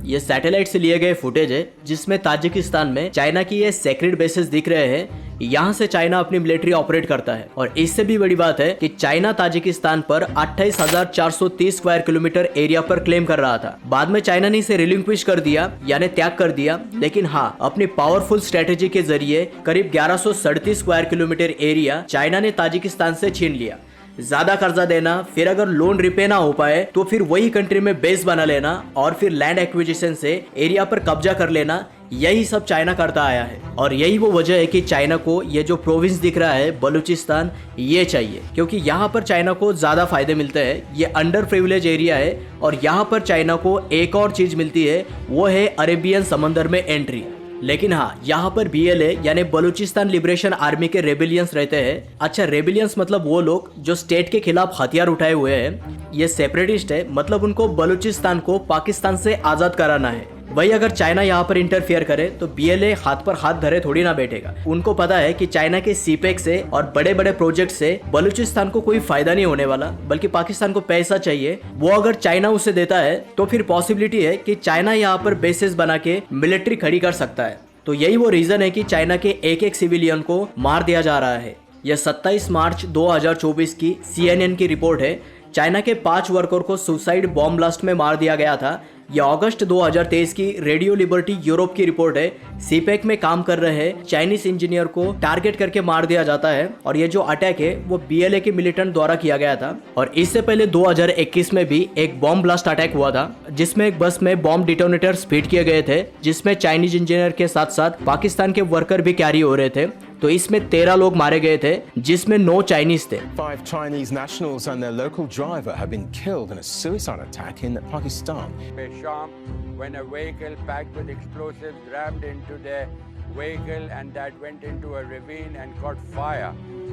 ये सैटेलाइट से लिए गए फुटेज है जिसमें ताजिकिस्तान में चाइना की ये सेक्रेट बेसेस दिख रहे हैं। यहाँ से चाइना अपनी मिलिट्री ऑपरेट करता है और इससे भी बड़ी बात है कि चाइना ताजिकिस्तान पर 28,430 स्क्वायर किलोमीटर एरिया पर क्लेम कर रहा था। बाद में चाइना ने इसे रिलिंक्विश कर दिया यानी त्याग कर दिया, लेकिन हाँ अपनी पावरफुल स्ट्रेटेजी के जरिए करीब 1137 स्क्वायर किलोमीटर एरिया चाइना ने ताजिकिस्तान से छीन लिया। ज्यादा कर्जा देना, फिर अगर लोन रिपे ना हो पाए तो फिर वही कंट्री में बेस बना लेना और फिर लैंड एक्विजिशन से एरिया पर कब्जा कर लेना, यही सब चाइना करता आया है। और यही वो वजह है कि चाइना को ये जो प्रोविंस दिख रहा है बलूचिस्तान, ये चाहिए क्योंकि यहाँ पर चाइना को ज्यादा फायदे मिलते हैं। ये अंडर प्रिविलेज एरिया है और यहाँ पर चाइना को एक और चीज मिलती है, वो है अरेबियन समंदर में एंट्री। लेकिन हाँ, यहाँ पर BLA यानी बलूचिस्तान लिबरेशन आर्मी के रेबिलियंस रहते हैं। अच्छा, रेबिलियंस मतलब वो लोग जो स्टेट के खिलाफ हथियार उठाए हुए हैं। ये सेपरेटिस्ट है, मतलब उनको बलूचिस्तान को पाकिस्तान से आजाद कराना है। वही अगर चाइना यहाँ पर इंटरफियर करे तो BLA हाथ पर हाथ धरे थोड़ी ना बैठेगा। उनको पता है कि चाइना के CPEC से और बड़े बड़े प्रोजेक्ट से बलूचिस्तान को कोई फायदा नहीं होने वाला, बल्कि पाकिस्तान को पैसा चाहिए। वो अगर चाइना उसे देता है तो फिर पॉसिबिलिटी है कि चाइना यहाँ पर बेसेस बना के मिलिट्री खड़ी कर सकता है। तो यही वो रीजन है कि चाइना के एक एक सिविलियन को मार दिया जा रहा है। यह 27 मार्च 2024 की CNN की रिपोर्ट है। चाइना के 5 वर्कर को सुसाइड बॉम्ब ब्लास्ट में मार दिया गया था। यह अगस्त 2023 की रेडियो लिबर्टी यूरोप की रिपोर्ट है। CPEC में काम कर रहे चाइनीज इंजीनियर को टारगेट करके मार दिया जाता है और ये जो अटैक है वो BLA के मिलिटेंट द्वारा किया गया था। और इससे पहले 2021 में भी एक बॉम्ब ब्लास्ट अटैक हुआ था जिसमें एक बस में बॉम्ब डिटोनेटर्स फिट किए गए थे, जिसमें चाइनीज इंजीनियर के साथ साथ पाकिस्तान के वर्कर भी कैरी हो रहे थे। तो इसमें 13 लोग मारे गए थे जिसमें 9 चाइनीज थे। 5 Chinese nationals and their local driver have been killed in a suicide attack in Pakistan. Sham, when a vehicle packed with explosives rammed into their vehicle and that went into a ravine and caught fire.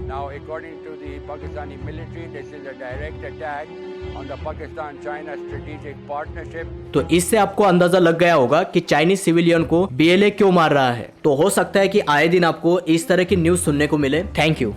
Now, according to the Pakistani military, this is a direct attack on the Pakistan-China strategic partnership. तो इससे आपको अंदाजा लग गया होगा कि Chinese civilian को BLA क्यों मार रहा है। तो हो सकता है कि आए दिन आपको इस तरह की न्यूज सुनने को मिले। Thank you.